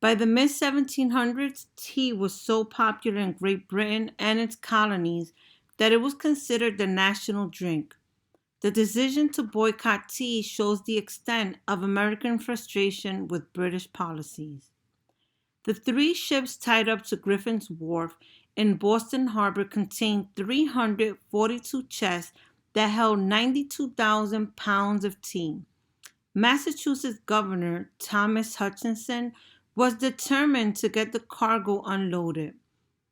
By the mid 1700s, tea was so popular in Great Britain and its colonies that it was considered the national drink. The decision to boycott tea shows the extent of American frustration with British policies. The three ships tied up to Griffin's Wharf in Boston Harbor contained 342 chests that held 92,000 pounds of tea. Massachusetts Governor Thomas Hutchinson was determined to get the cargo unloaded.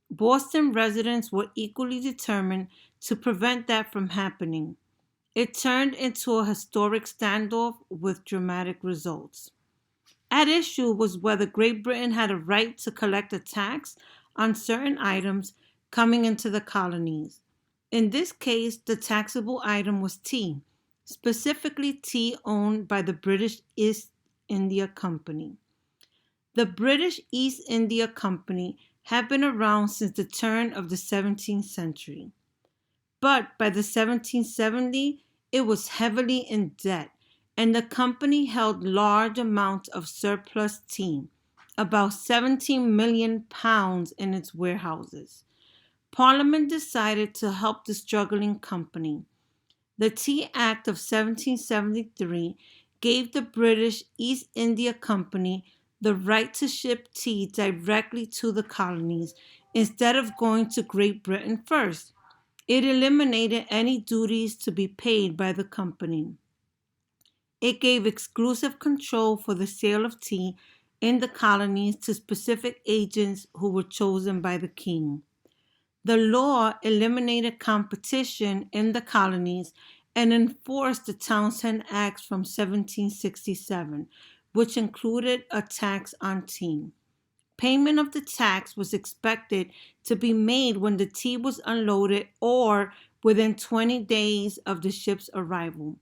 Boston residents were equally determined to prevent that from happening. It turned into a historic standoff with dramatic results. At issue was whether Great Britain had a right to collect a tax on certain items coming into the colonies. In this case, the taxable item was tea, specifically tea owned by the British East India Company. The British East India Company had been around since the turn of the 17th century. But by the 1770s, it was heavily in debt, and the company held large amounts of surplus tea, about 17 million pounds in its warehouses. Parliament decided to help the struggling company. The Tea Act of 1773 gave the British East India Company the right to ship tea directly to the colonies instead of going to Great Britain first. It eliminated any duties to be paid by the company. It gave exclusive control for the sale of tea in the colonies to specific agents who were chosen by the king. The law eliminated competition in the colonies and enforced the Townshend Acts from 1767, which included a tax on tea. Payment of the tax was expected to be made when the tea was unloaded or within 20 days of the ship's arrival.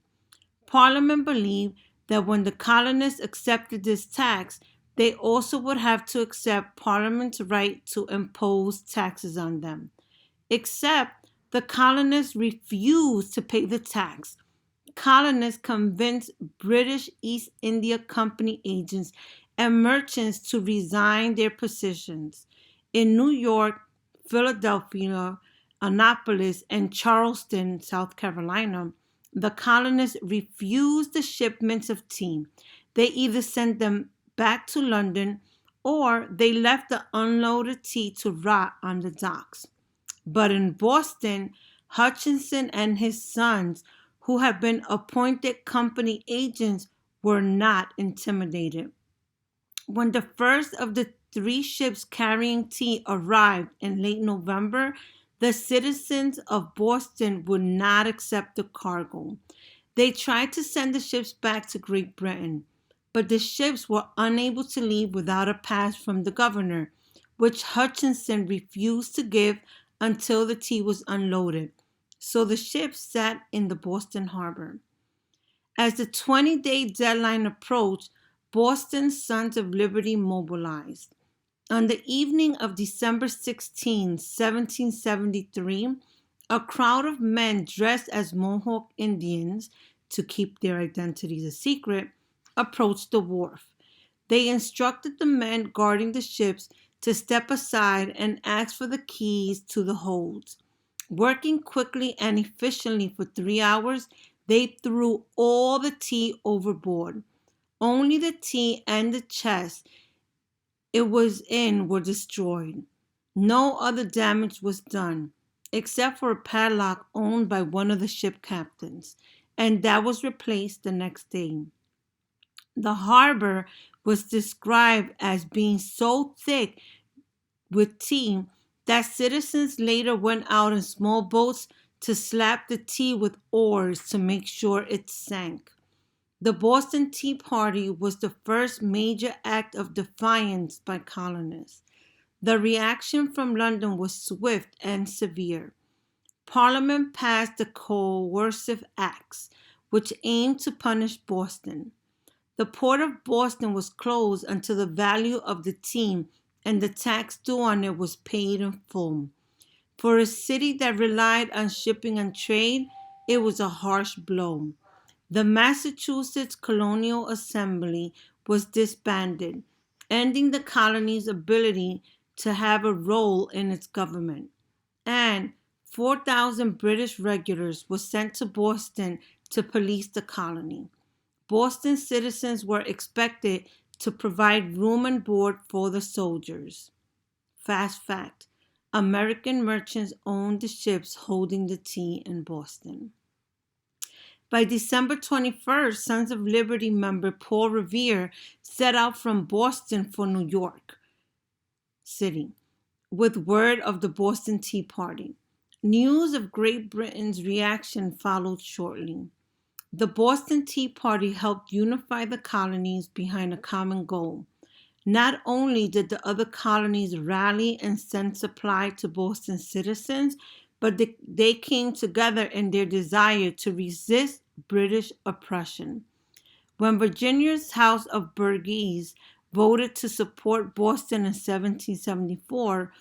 Parliament believed that when the colonists accepted this tax, they also would have to accept Parliament's right to impose taxes on them. Except the colonists refused to pay the tax. Colonists convinced British East India Company agents and merchants to resign their positions. In New York, Philadelphia, Annapolis, and Charleston, South Carolina, the colonists refused the shipments of tea. They either sent them back to London or they left the unloaded tea to rot on the docks. But in Boston, Hutchinson and his sons, who had been appointed company agents, were not intimidated. When the first of the three ships carrying tea arrived in late November, the citizens of Boston would not accept the cargo. They tried to send the ships back to Great Britain, but the ships were unable to leave without a pass from the governor, which Hutchinson refused to give until the tea was unloaded. So the ships sat in the Boston harbor. As the 20-day deadline approached, Boston's Sons of Liberty mobilized. On the evening of December 16, 1773, a crowd of men dressed as Mohawk Indians, to keep their identities a secret, approached the wharf. They instructed the men guarding the ships to step aside and ask for the keys to the holds. Working quickly and efficiently for 3 hours, they threw all the tea overboard. Only the tea and the chest it was in were destroyed. No other damage was done, except for a padlock owned by one of the ship captains, and that was replaced the next day. The harbor was described as being so thick with tea that citizens later went out in small boats to slap the tea with oars to make sure it sank. The Boston Tea Party was the first major act of defiance by colonists. The reaction from London was swift and severe. Parliament passed the Coercive Acts, which aimed to punish Boston. The port of Boston was closed until the value of the tea and the tax due on it was paid in full. For a city that relied on shipping and trade, it was a harsh blow. The Massachusetts Colonial Assembly was disbanded. ending the colony's ability to have a role in its government. And 4,000 British regulars were sent to Boston to police the colony. Boston citizens were expected to provide room and board for the soldiers. Fast fact: American merchants owned the ships holding the tea in Boston. By December 21st, Sons of Liberty member Paul Revere set out from Boston for New York City with word of the Boston Tea Party. News of Great Britain's reaction followed shortly. The Boston Tea Party helped unify the colonies behind a common goal. Not only did the other colonies rally and send supply to Boston citizens, but they came together in their desire to resist British oppression. When Virginia's House of Burgesses voted to support Boston in 1774,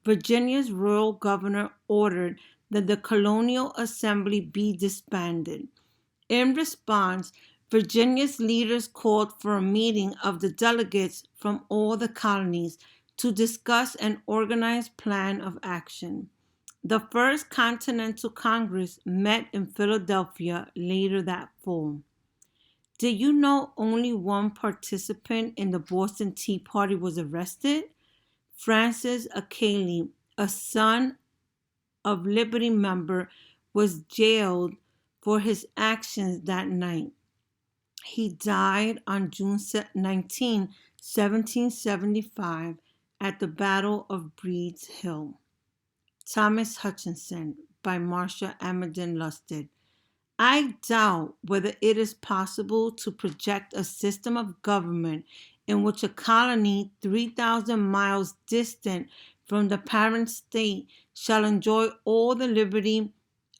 Virginia's royal governor ordered that the colonial assembly be disbanded. In response, Virginia's leaders called for a meeting of the delegates from all the colonies to discuss an organized plan of action. The First Continental Congress met in Philadelphia later that fall. Did you know only one participant in the Boston Tea Party was arrested? Francis Ackley, a Son of Liberty member, was jailed for his actions that night. He died on June 19, 1775, at the Battle of Breed's Hill. Thomas Hutchinson by Marcia Amadon Lustig. I doubt whether it is possible to project a system of government in which a colony 3,000 miles distant from the parent state shall enjoy all the liberty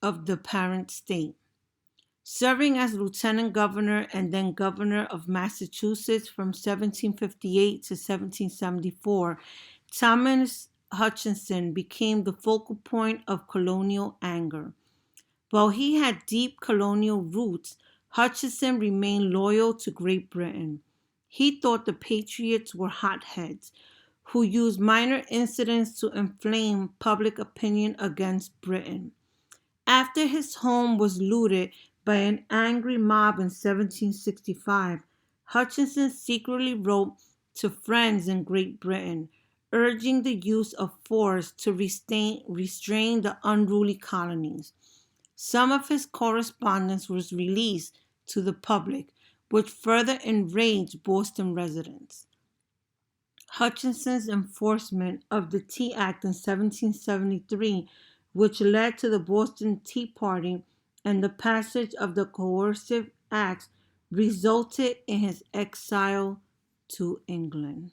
of the parent state. Serving as lieutenant governor and then governor of Massachusetts from 1758 to 1774, Thomas Hutchinson became the focal point of colonial anger. While he had deep colonial roots, Hutchinson remained loyal to Great Britain. He thought the Patriots were hotheads who used minor incidents to inflame public opinion against Britain. After his home was looted by an angry mob in 1765, Hutchinson secretly wrote to friends in Great Britain, urging the use of force to restrain the unruly colonies. Some of his correspondence was released to the public, which further enraged Boston residents. Hutchinson's enforcement of the Tea Act in 1773, which led to the Boston Tea Party and the passage of the Coercive Acts, resulted in his exile to England.